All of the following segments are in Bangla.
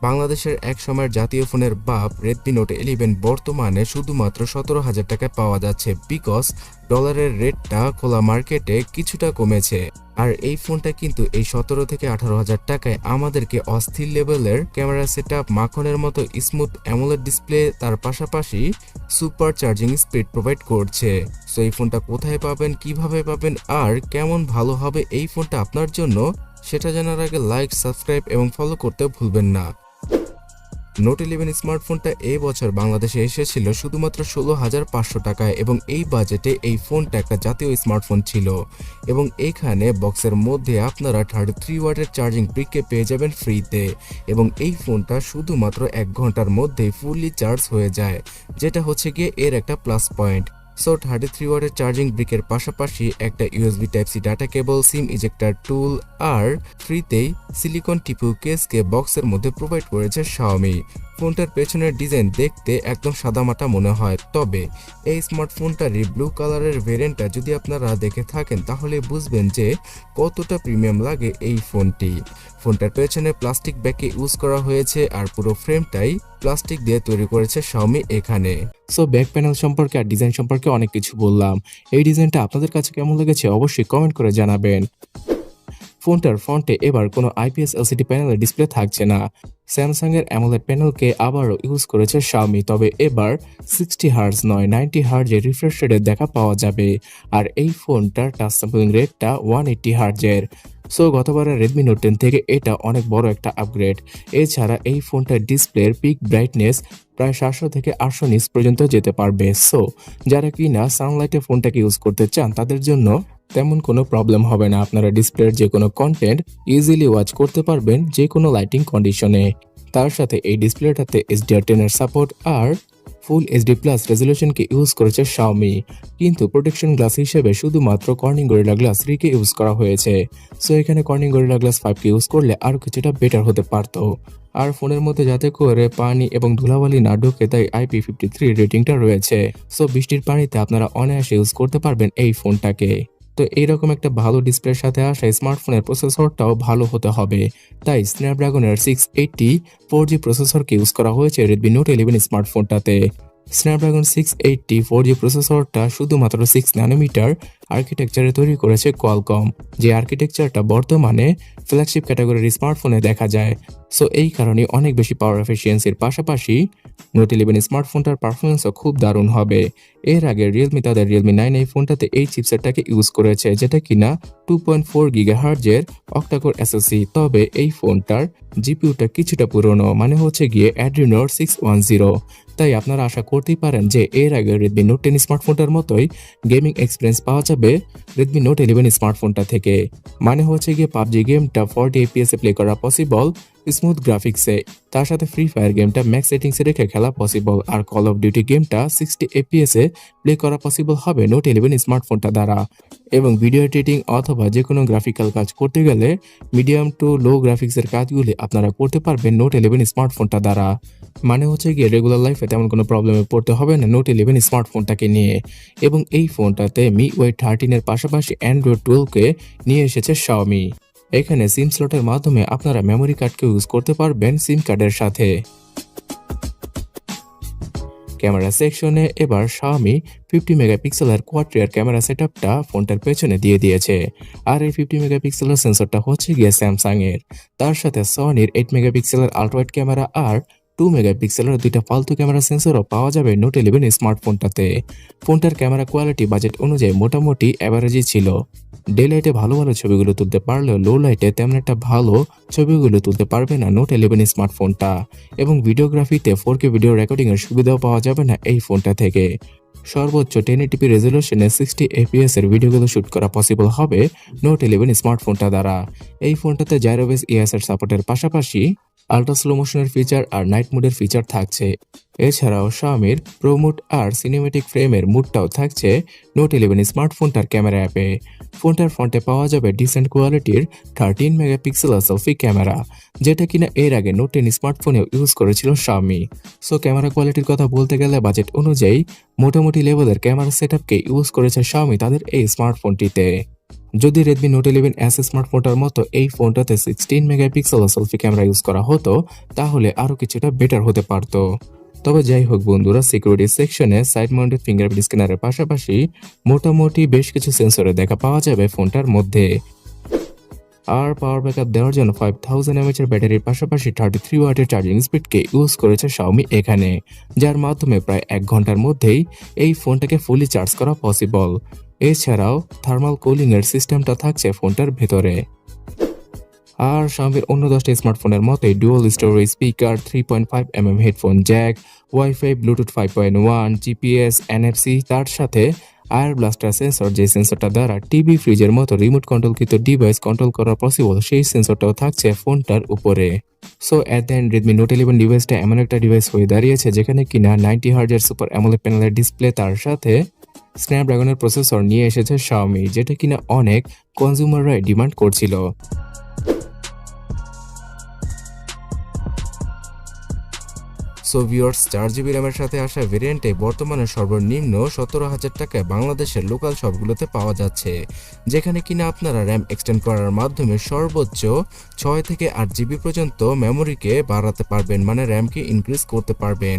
বাংলাদেশের এক সময়ের জাতীয় ফোনের বাপ রেডমি নোট 11 বর্তমানে শুধুমাত্র 17,000 টাকায় পাওয়া যাচ্ছে, বিকজ ডলারের রেটটা খোলা মার্কেটে কিছুটা কমেছে। আর এই ফোনটা কিন্তু এই 17 থেকে 18,000 টাকায় আমাদেরকে অস্থির লেভেলের ক্যামেরা সেটআপ, মাখনের মতো স্মুথ অ্যামোলেড ডিসপ্লে, তার পাশাপাশি সুপার চার্জিং স্পিড প্রোভাইড করছে। সো এই ফোনটা কোথায় পাবেন, কিভাবে পাবেন, আর কেমন ভালো হবে এই ফোনটা আপনার জন্য, সেটা জানার আগে লাইক, সাবস্ক্রাইব এবং ফলো করতে ভুলবেন না। নোট 11 স্মার্টফোনটা এই বছর বাংলাদেশে এসেছিল শুধুমাত্র 16,500 টাকায় এবং এই বাজেটে এই ফোনটা একটা জাতীয় স্মার্টফোন ছিল। এবং এইখানে বক্সের মধ্যে আপনারা 33 ওয়াটের চার্জিং ব্রিককে পেয়ে যাবেন ফ্রিতে, এবং এই ফোনটা শুধুমাত্র 1 ঘন্টার মধ্যেই ফুললি চার্জ হয়ে যায়, যেটা হচ্ছে গিয়ে এর একটা প্লাস পয়েন্ট। সো 33 ওয়াটের চার্জিং ব্রিকের পাশাপাশি একটা USB type C data cable, SIM ejector tool আর ফ্রিতেই সিলিকন টিপু কেসকে বক্সের মধ্যে প্রোভাইড করেছে Xiaomi। ফোনটার পেছনের ডিজাইন দেখতে একদম সাদামাটা মনে হয়, তবে এই স্মার্টফোনটারই ব্লু কালারের ভেরিয়েন্টটা যদি আপনারা দেখে থাকেন তাহলে বুঝবেন যে কতটা প্রিমিয়াম লাগে এই ফোনটি। ফোনটার পেছনে প্লাস্টিক ব্যাগকে ইউজ করা হয়েছে আর পুরো ফ্রেমটাই প্লাস্টিক দিয়ে তৈরি করেছে Xiaomi এখানে। সো ব্যাক প্যানেল সম্পর্কে আর ডিজাইন সম্পর্কে অনেক কিছু বললাম। এই ডিজাইনটা আপনাদের কাছে কেমন লেগেছে অবশ্যই কমেন্ট করে জানাবেন। ফোনটার ফ্রন্টে এবার কোনো আইপিএস এলসিডি প্যানেলের ডিসপ্লে থাকছে না। স্যামসাং এর অ্যামোলেড প্যানেলকে আবারও ইউজ করেছে Xiaomi, তবে এবার 60 হার্জ নয় 90 হার্জের রিফ্রেশ রেটে দেখা পাওয়া যাবে। আর এই ফোনটার টাচ স্যাম্পলিং রেটটা 180 হার্জের। সো গতবারের রেডমি নোট 10 থেকে এটা অনেক বড় একটা আপগ্রেড। এছাড়া এই ফোনটার ডিসপ্লের পিক ব্রাইটনেস প্রায় 700 থেকে 800 নিটস পর্যন্ত যেতে পারবে। সো যারা কিনা সানলাইটে ফোনটাকে ইউজ করতে চান তাদের জন্য তেমন কোনো প্রবলেম হবে না। আপনারা ডিসপ্লের যে কোনো কন্টেন্ট ইজিলি ওয়াচ করতে পারবেন যে কোনো লাইটিং কন্ডিশনে। তার সাথে এই ডিসপ্লেটাতে HDR10 এর সাপোর্ট আর ফুল এইচডি প্লাস রেজলিউশনকে ইউজ করেছে Xiaomi, কিন্তু প্রোটেকশন গ্লাস হিসেবে শুধুমাত্র কর্নিং গরিলা গ্লাস 3 কে ইউজ করা হয়েছে। সো এখানে কর্নিং গরিলা গ্লাস 5 কে ইউজ করলে আরও কিছুটা বেটার হতে পারত। আর ফোনের মধ্যে যাতে করে পানি এবং ধুলাবালি না ঢোকে তাই IP53 রেটিংটা রয়েছে। সো বৃষ্টির পানিতে আপনারা অনায়াসে ইউজ করতে পারবেন এই ফোনটাকে। তো এইরকম একটা ভালো ডিসপ্লের সাথে আসা স্মার্টফোনের প্রসেসরটাও ভালো হতে হবে, তাই স্ন্যাপড্রাগনের 680 4G প্রসেসরকে ইউজ করা হয়েছে রেডমি নোট 11 স্মার্টফোনটাতে। স্ন্যাপড্রাগন 680 4G প্রসেসরটা শুধুমাত্র 6 ন্যানোমিটার আর্কিটেকচারে তৈরি করেছে কোয়ালকম, যে আর্কিটেকচারটা বর্তমানে ফ্ল্যাগশিপ ক্যাটাগরির স্মার্টফোনে দেখা যায়। সো এই কারণে অনেক বেশি পাওয়ার এফিসিয়েন্সির পাশাপাশি নোট 11 স্মার্টফোনটার পারফরমেন্সও খুব দারুণ হবে। এর আগে রিয়েলমি তাদের রিয়েলমি 9 এই ফোনটাতে এই চিপসেটটাকে ইউজ করেছে, যেটা কিনা 2.4 গিগাহার্জের অক্টাকোর এসওসি। তবে এই ফোনটার জিপিইউটা কিছুটা পুরনো, মানে হচ্ছে গিয়ে Adreno 610। তাই আপনারা আশা করতেই পারেন যে এর আগে রেডমি নোট 10 স্মার্টফোনটার মতোই গেমিং এক্সপিরিয়েন্স পাওয়া যাবে রেডমি নোট 11 স্মার্টফোনটা থেকে। মানে হচ্ছে গিয়ে পাবজি গেমটা 40 এফপিএস এ প্লে করা পসিবল স্মুথ গ্রাফিক্সে, তার সাথে ফ্রি ফায়ার গেমটা ম্যাক্স সেটিংসে রেখে খেলা পসিবল, আর কল অফ ডিউটি গেমটা 60 এফপিএস এ প্লে করা পসিবল হবে নোট 11 স্মার্টফোনটা দ্বারা। এবং ভিডিও এডিটিং অথবা যে কোনো গ্রাফিক্যাল কাজ করতে গেলে মিডিয়াম টু লো গ্রাফিক্সের কাজগুলি আপনারা করতে পারবেন নোট 11 স্মার্টফোনটা দ্বারা। মানে হচ্ছে গিয়ে রেগুলার লাইফে তেমন কোনো প্রবলেমে পড়তে হবে না নোট 11 স্মার্টফোনটাকে নিয়ে। এবং এই ফোনটাতে MIUI 13 এর পাশাপাশি অ্যান্ড্রয়েড 12কে নিয়ে এসেছে Xiaomi। এখানে সিম স্লটের মাধ্যমে আপনারা মেমোরি কার্ডকে ইউজ করতে পারবেন সিম কার্ডের সাথে। ক্যামেরা সেকশনে এবার Xiaomi 50 মেগাপিক্সেলের কোয়াড রিয়ার ক্যামেরা সেটআপটা ফোনটার পেছনে দিয়ে দিয়েছে। আর এই 50 মেগাপিক্সেলের সেন্সরটা হচ্ছে গিয়ে স্যামসাং এর। তার সাথে সনির 8 মেগাপিক্সেলের আল্ট্রাওয়াইড ক্যামেরা আর 2 মেগাপিক্সেলের দুইটা ফালতু ক্যামেরা সেন্সরও পাওয়া যাবে নোট 11 স্মার্টফোনটাতে। ফোনটার ক্যামেরা কোয়ালিটি বাজেট অনুযায়ী মোটামুটি অ্যাভারেজই ছিল। ডে লাইটে ভালো ভালো ছবিগুলো তুলতে পারলেও লো লাইটে তেমন একটা ভালো ছবিগুলো তুলতে পারবে না নোট 11 স্মার্টফোনটা। এবং ভিডিওগ্রাফিতে 4K ভিডিও রেকর্ডিং এর সুবিধাও পাওয়া যাবে না এই ফোনটা থেকে। সর্বোচ্চ 1080p রেজলিউশনে 60 fps এর ভিডিওগুলো শুট করা পসিবল হবে নোট 11 স্মার্টফোনটা দ্বারা। এই ফোনটাতে জাইরো বেস ESR সাপোর্টের পাশাপাশি আল্ট্রা স্লো মোশনের ফিচার আর নাইট মোডের ফিচার থাকছে। এছাড়াও Xiaomiর প্রো মুড আর সিনেমেটিক ফ্রেমের মুডটাও থাকছে নোট 11 স্মার্টফোনটার ক্যামেরা অ্যাপে। ফোনটার ফ্রন্টে পাওয়া যাবে ডিসেন্ট কোয়ালিটির 13 মেগাপিক্সেল সেলফি ক্যামেরা, যেটা কিনা এর আগে নোট 10 স্মার্টফোনেও ইউজ করেছিল Xiaomi। সো ক্যামেরা কোয়ালিটির কথা বলতে গেলে বাজেট অনুযায়ী মোটামুটি লেভেলের ক্যামেরা সেটআপকে ইউজ করেছে Xiaomi তাদের এই স্মার্টফোনটিতে। যদি Redmi Note 11 স্মার্টফোনটার মতো এই ফোনটাতে 16 মেগাপিক্সেল সেলফি ক্যামেরা ইউজ করা হতো, তাহলে আরও কিছুটা বেটার হতে পারত। তবে যাই হোক বন্ধুরা, সিকিউরিটি সেকশনে সাইড মাউন্টেড ফিঙ্গারপ্রিন্ট স্ক্যানারের পাশাপাশি মোটামুটি বেশ কিছু সেন্সরে দেখা পাওয়া যাবে ফোনটার মধ্যে। আর পাওয়ার ব্যাকআপ দেওয়ার জন্য 5000 mAh ব্যাটারির পাশাপাশি 33 ওয়াটের চার্জিং স্পিডকে ইউজ করেছে Xiaomi এখানে, যার মাধ্যমে প্রায় 1 ঘন্টার মধ্যেই এই ফোনটাকে ফুলি চার্জ করা পসিবল। এছাড়াও থার্মাল কুলিং এর সিস্টেমটা থাকছে ফোনটার ভেতরে। আর Xiaomiর অন্য 10টি স্মার্টফোনের মতোই dual storage speaker, 3.5mm headphone Jack, wifi, Bluetooth 5.1, GPS, NFC, তার সাথে আয়ার ব্লাস্টার সেন্সর, যে সেন্সরটা দ্বারা টিভি, ফ্রিজের মতো রিমোট কন্ট্রোলকৃত ডিভাইস কন্ট্রোল করা পসিবল, সেই সেন্সরটাও থাকছে ফোনটার উপরে। So at the end Redmi Note 11 ডিভাইসটা এমন একটা ডিভাইস হয়ে দাঁড়িয়েছে যেখানে কিনা 90 হার্জের সুপার অ্যামোলেড প্যানেলের ডিসপ্লে, তার সাথে স্ন্যাপড্রাগনের প্রসেসর নিয়ে এসেছে Xiaomi, যেটা কিনা অনেক কনজিউমাররাই ডিমান্ড করছিল। সো ভিউয়ার্স, 4GB র্যামের সাথে আসা ভেরিয়েন্টে বর্তমানে সর্বনিম্ন 17,000 টাকায় বাংলাদেশের লোকাল শপগুলোতে পাওয়া যাচ্ছে, যেখানে কিনা আপনারা র্যাম এক্সটেন্ড করার মাধ্যমে সর্বোচ্চ 6 থেকে 8GB পর্যন্ত মেমোরিকে বাড়াতে পারবেন, মানে র্যামকে ইনক্রিজ করতে পারবেন।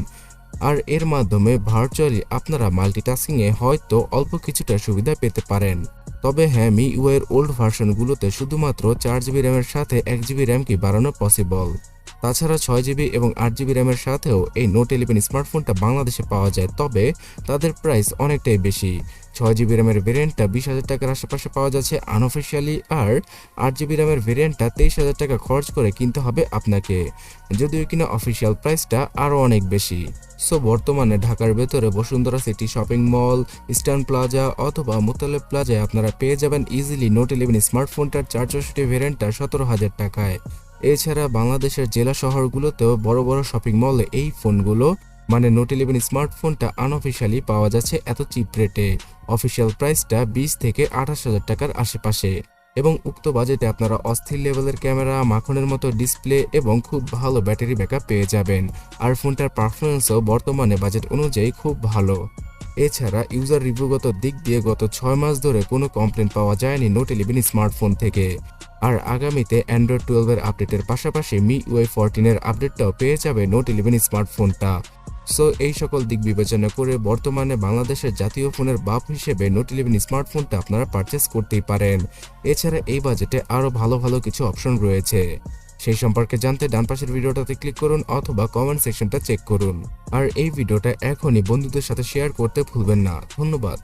আর এর মাধ্যমে ভার্চুয়ালি আপনারা মাল্টিটাস্কিংয়ে হয়তো অল্প কিছুটা সুবিধা পেতে পারেন। তবে হ্যাঁ, MIUI এর ওল্ড ভার্সনগুলোতে শুধুমাত্র 4GB র্যামের সাথে 1GB র্যামকে বাড়ানো পসিবল। তাছাড়া 6GB এবং 8GB র্যামের সাথেও এই Note 11 স্মার্টফোনটা বাংলাদেশে পাওয়া যায়, তবে তাদের প্রাইস অনেকটাই বেশি। 6GB র্যামের ভেরিয়েন্টটা 20,000 টাকার আশেপাশে পাওয়া যাচ্ছে আনঅফিসিয়ালি, আর 8GB র্যামের ভেরিয়েন্টটা 23,000 টাকা খরচ করে কিনতে হবে আপনাকে, যদিও কিনা অফিসিয়াল প্রাইসটা আরও অনেক বেশি। সো বর্তমানে ঢাকার ভেতরে Bashundhara city shopping mall, eastern plaza অথবা মোতালেব প্লাজায় আপনারা পেয়ে যাবেন ইজিলি Note 11 স্মার্টফোনটার 464 ভেরিয়েন্টটা 17,000 টাকায়। এছাড়া বাংলাদেশের জেলা শহরগুলোতেও বড় বড় শপিং মলে এই ফোনগুলো, মানে Note 11 স্মার্টফোনটা আনঅফিসিয়ালি পাওয়া যাচ্ছে এত চিপ রেটে। অফিসিয়াল প্রাইসটা 20 থেকে 28,000 টাকার আশেপাশে, এবং উক্ত বাজেটে আপনারা অস্থির লেভেলের ক্যামেরা, মাখনের মতো ডিসপ্লে এবং খুব ভালো ব্যাটারি ব্যাকআপ পেয়ে যাবেন। আর ফোনটার পারফরমেন্সও বর্তমানে বাজেট অনুযায়ী খুব ভালো। এছাড়া ইউজার রিভিউগত দিক দিয়ে গত 6 মাস ধরে কোনো কমপ্লেন পাওয়া যায়নি Note 11 স্মার্টফোন থেকে। আর আগামীতে Android 12 এর আপডেটের পাশাপাশি MIUI 14 এর আপডেটটাও পেয়ে যাবে Note 11 স্মার্টফোনটা। সো এই সকল দিক বিবেচনা করে বর্তমানে বাংলাদেশের জাতীয় ফোনের বাপ হিসেবে Note 11 স্মার্টফোনটা আপনারা পারচেস করতেই পারেন। এছাড়া এই বাজেটে আরও ভালো ভালো কিছু অপশন রয়েছে, সেই সম্পর্কে জানতে ডান পাশের ভিডিওটাতে ক্লিক করুন অথবা কমেন্ট সেকশনটা চেক করুন। আর এই ভিডিওটা এখনই বন্ধুদের সাথে শেয়ার করতে ভুলবেন না। ধন্যবাদ।